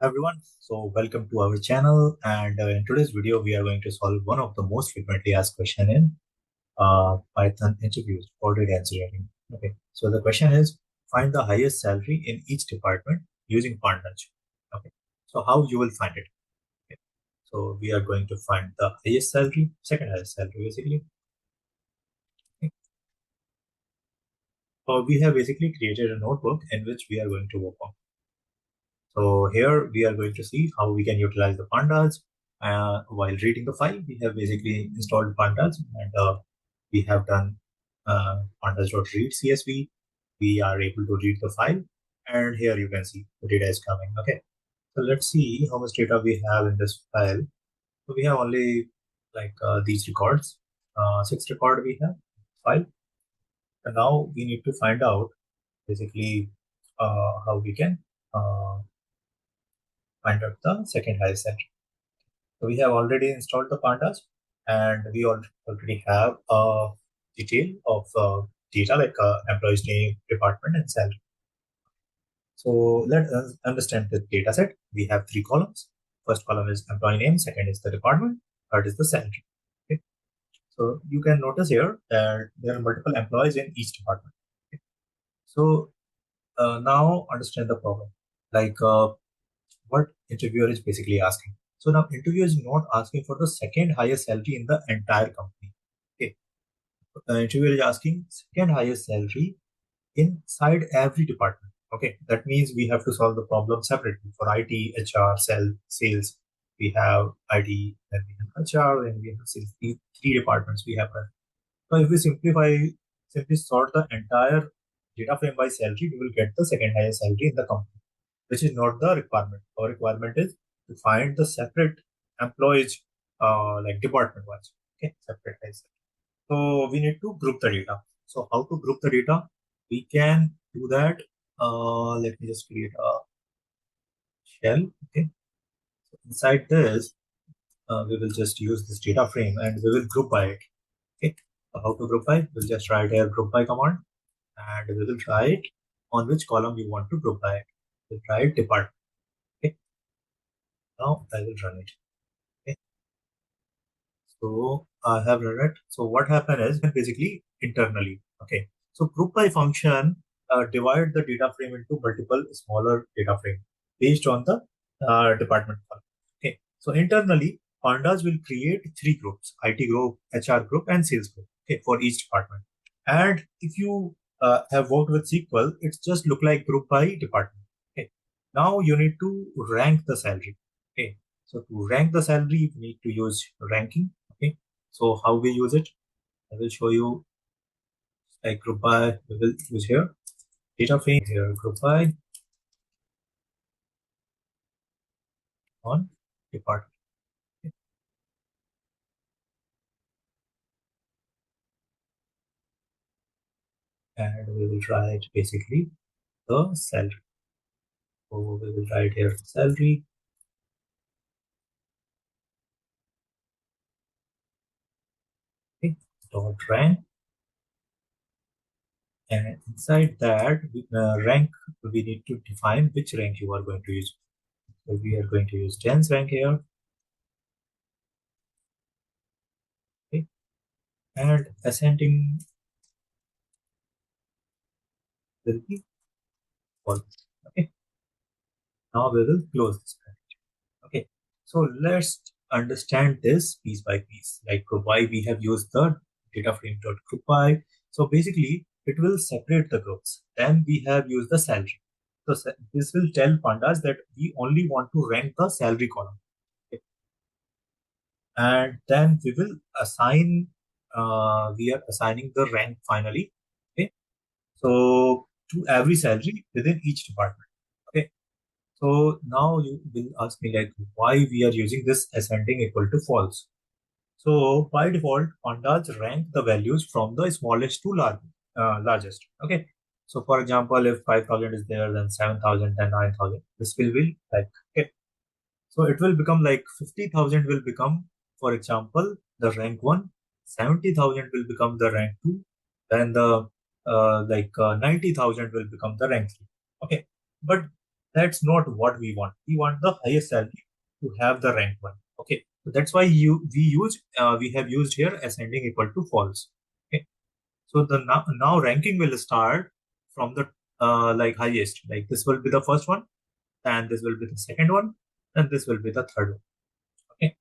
Everyone, so welcome to our channel, and in today's video we are going to solve one of the most frequently asked question in Python interviews for data engineering. Okay, so the question is, find the highest salary in each department using Pandas. Okay, so how you will find it? Okay. So we are going to find the highest salary, second highest salary basically. Okay. So we have basically created a notebook in which we are going to work on. So here we are going to see how we can utilize the pandas. While reading the file, we have basically installed pandas, and we have done pandas.read CSV. We are able to read the file, and here you can see the data is coming. Okay, so let's see how much data we have in this file. So we have only like these records, 6 record we have file. And now we need to find out basically how we can uh, find out the second highest salary. So we have already installed the pandas, and we already have a detail of data like employees name, department, and salary. So let us understand the data set. We have 3 columns. First column is employee name, second is the department, third is the salary. Okay. So you can notice here that there are multiple employees in each department. Okay. So now understand the problem. Like what interviewer is basically asking. So now interviewer is not asking for the second highest salary in the entire company. Okay. The interviewer is asking second highest salary inside every department. Okay. That means we have to solve the problem separately. For IT, HR, sales, we have IT, then we have HR, then we have sales. These 3 departments we have. So if we simply sort the entire data frame by salary, we will get the second highest salary in the company, which is not the requirement. Our requirement is to find the separate employees, like department wise. Okay, separate highest. So we need to group the data. So how to group the data? We can do that. Let me just create a shell. Okay. So inside this, we will just use this data frame and we will group by it. Okay. So how to group by? We'll just write here group by command, and we will write on which column we want to group by it. We'll write department. Okay. Now I will run it. Okay. So I have run it. So what happened is basically internally. Okay. So group by function divide the data frame into multiple smaller data frame based on the department column. Okay. So internally, pandas will create 3 groups: IT group, HR group, and sales group. Okay, for each department. And if you have worked with SQL, it's just look like group by department. Okay. Now you need to rank the salary. Okay. So to rank the salary, we need to use ranking. Okay. So how we use it? I will show you. Like group by, we will use here data frame here group by on department. Okay. And we will write basically the salary. So we will write here salary. Okay. Dot rank. And inside that rank, we need to define which rank you are going to use. So we are going to use dense rank here. Okay. And ascending will be false. Okay. Now we will close this package. Okay. So let's understand this piece by piece, like why we have used the data frame dot group by. So basically, it will separate the groups. Then we have used the salary. So this will tell pandas that we only want to rank the salary column. Okay. And then we will assign. We are assigning the rank finally. Okay. So to every salary within each department. Okay. So now you will ask me like why we are using this ascending equal to false. So by default, pandas rank the values from the smallest to largest. Okay. So for example, if 5,000 is there, then 7,000, then 9,000. This will be like, okay. So it will become like 50,000 will become, for example, the rank 1, 70,000 will become the rank 2, then the 90,000 will become the rank 3. Okay. But That's not what we want. We want the highest salary to have the rank one. Okay, so that's why we have used here ascending equal to false. Okay, so the now ranking will start from the like highest. Like this will be the first one, and this will be the second one, and this will be the third one. Okay.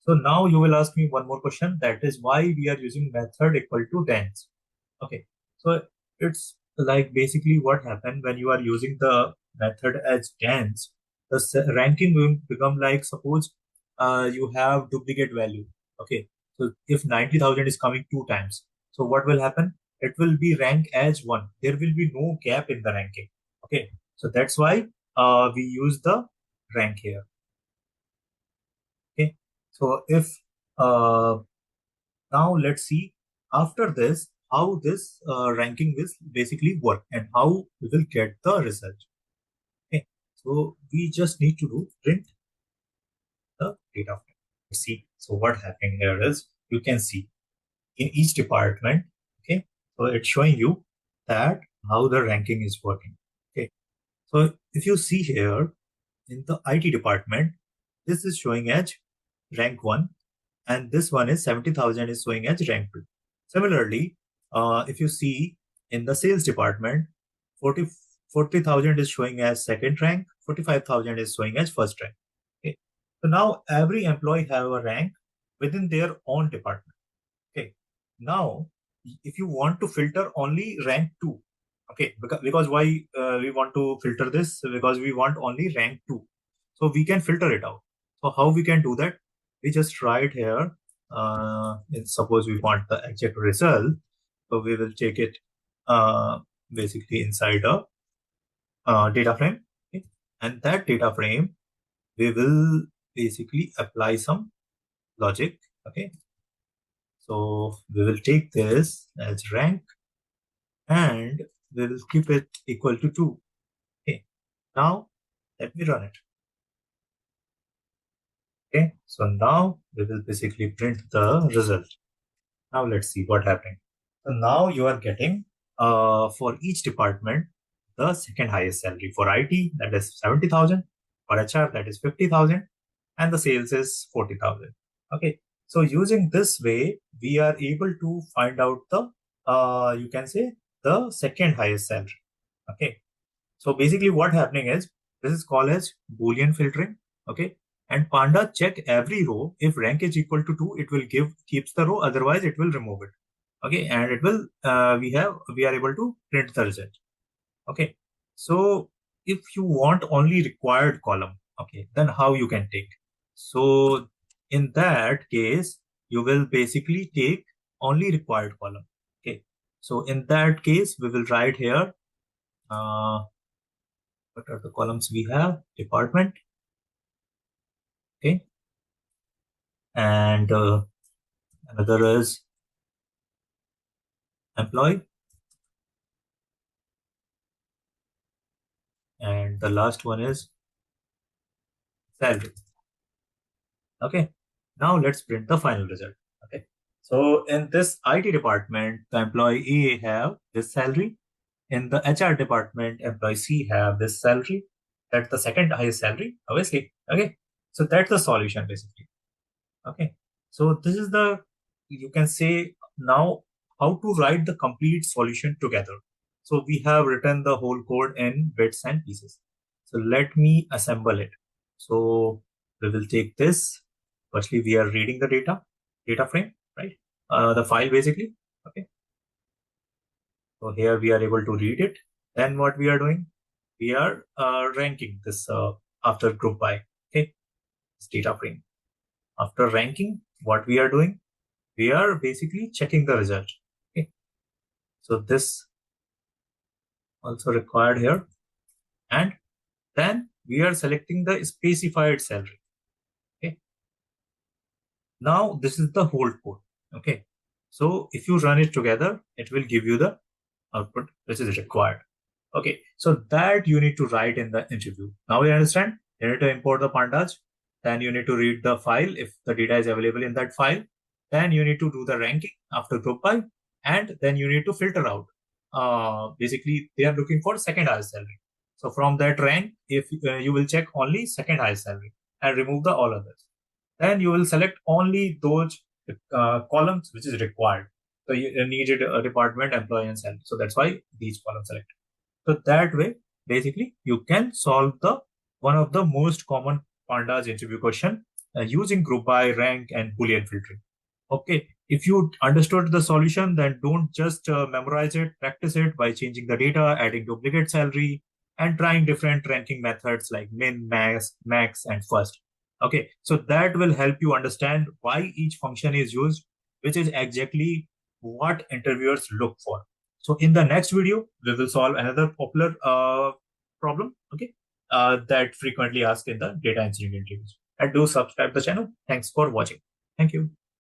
So now you will ask me one more question. That is why we are using method equal to tens. Okay. So it's like basically what happened when you are using the method as tens, the ranking will become like suppose you have duplicate value. Okay. So if 90,000 is coming two times, so what will happen? It will be ranked as one. There will be no gap in the ranking. Okay. So that's why we use the rank here. Okay. So if uh, now let's see after this how this ranking will basically work and how we will get the result. Okay. So we just need to do print the data frame. See. So what happening here is you can see in each department. Okay. So it's showing you that how the ranking is working. Okay. So if you see here in the IT department, this is showing as rank 1 and this one is 70,000 is showing as rank 2. Similarly, if you see in the sales department, 40,000 is showing as second rank, 45,000 is showing as first rank. Okay. So now every employee have a rank within their own department. Okay. Now, if you want to filter only rank 2, okay, because why we want to filter this? Because we want only rank 2. So we can filter it out. So how we can do that? We just write here, suppose we want the exact result. So we will take it basically inside a data frame. Okay? And that data frame, we will basically apply some logic. Okay. So we will take this as rank and we will keep it equal to 2. Okay. Now let me run it. Okay. So now we will basically print the result. Now let's see what happened. So now you are getting for each department the second highest salary. For IT, that is 70,000. For HR, that is 50,000. And the sales is 40,000. Okay. So using this way, we are able to find out the, you can say, the second highest salary. Okay. So basically what happening is, this is called as Boolean filtering. Okay. And Panda check every row. If rank is equal to 2, it will keeps the row. Otherwise, it will remove it. Okay. And it will, we are able to print the result. Okay. So if you want only required column, okay, then how you can take? So in that case, you will basically take only required column. Okay. So in that case, we will write here, what are the columns we have? Department. Okay. And another is employee. And the last one is salary. Okay. Now let's print the final result. Okay. So in this IT department, the employee A have this salary. In the HR department, employee C have this salary. That's the second highest salary, obviously. Okay. So that's the solution basically. Okay. So this is the, you can say now how to write the complete solution together. So we have written the whole code in bits and pieces. So let me assemble it. So we will take this. Firstly, we are reading the data frame, right? The file basically. Okay. So here we are able to read it. Then what we are doing? We are ranking this after group by. Okay. This data frame. After ranking, what we are doing? We are basically checking the result. Okay. So this also required here. And then we are selecting the specified salary. Okay. Now this is the whole code. Okay. So if you run it together, it will give you the output which is required. Okay. So that you need to write in the interview. Now you understand? You need to import the pandas. Then you need to read the file if the data is available in that file. Then you need to do the ranking after group by, and then you need to filter out. Basically, they are looking for second highest salary. So from that rank, if you will check only second highest salary and remove the all others, then you will select only those columns which is required. So you needed a department, employee, and salary. So that's why these columns select. So that way, basically, you can solve the one of the most common Pandas interview question using group by, rank, and Boolean filtering. Okay, if you understood the solution, then don't just memorize it, practice it by changing the data, adding duplicate salary, and trying different ranking methods like min, max, and first. Okay, so that will help you understand why each function is used, which is exactly what interviewers look for. So in the next video, we will solve another popular problem, okay, that frequently asked in the data engineering interviews. And do subscribe the channel. Thanks for watching. Thank you.